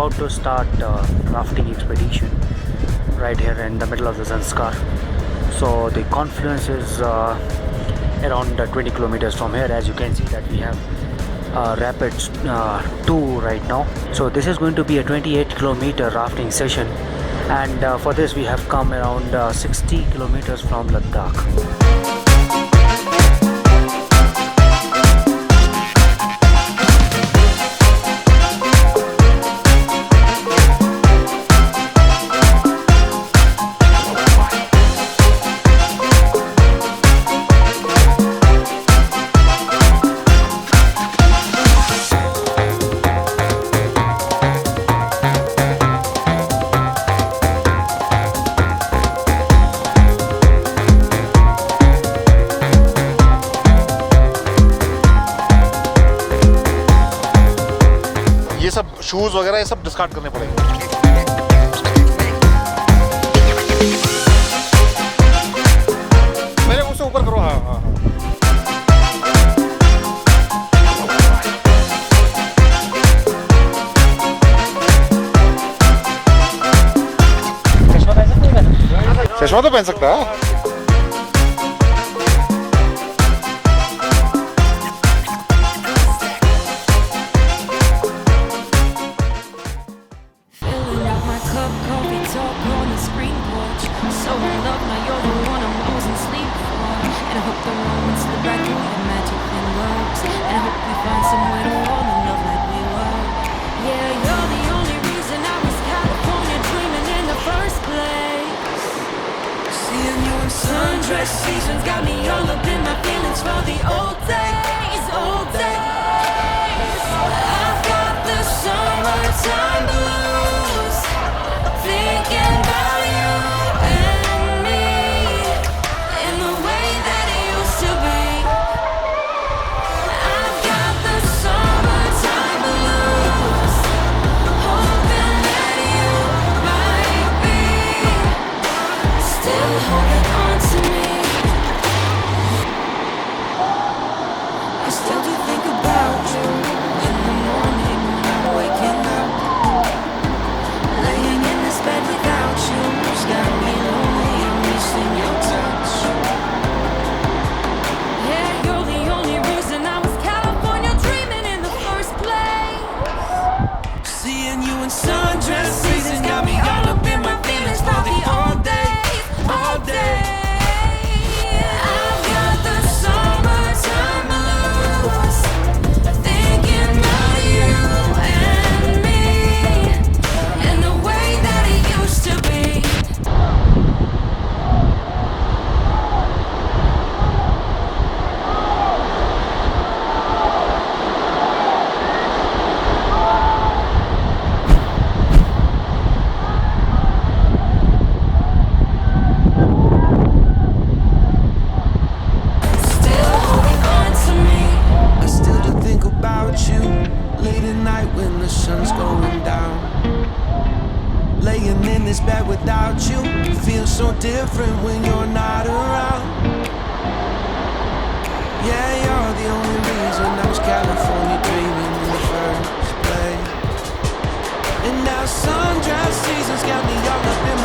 about to start rafting expedition right here in the middle of the Zanskar. So the confluence is around 20 kilometers from here. As you can see that we have Rapids 2 right now. So this is going to be a 28-kilometer rafting session, and for this we have come around 60 kilometers from Ladakh. ये सब shoes वगैरह ये सब discard करने पड़ेंगे। मेरे मुंह से ऊपर करो। हाँ हाँ चश्मा तो पहन सकता है। Sundress seasons got me all up in my feelings for the old days, old days. I've got the summertime blues, thinking about you and me, in the way that it used to be. I've got the summertime blues, hoping that you might be still holding on to me. I still do think about you in the morning when I'm waking up. Laying in this bed without you has got me lonely. I'm missing your touch. Yeah, you're the only reason I was California dreaming in the first place. Seeing you in sundress seasons got me all up in my feelings for the all days, all days. I've got the summertime blues, thinking about you and me, in the way that it used to be. Still holding on to me. I still do think about you late at night when the sun's going down. Laying in this bed without you feels so different when you're not around. Yeah, you're the only reason I was California dreaming in the first place. And now sundress seasons got me all up in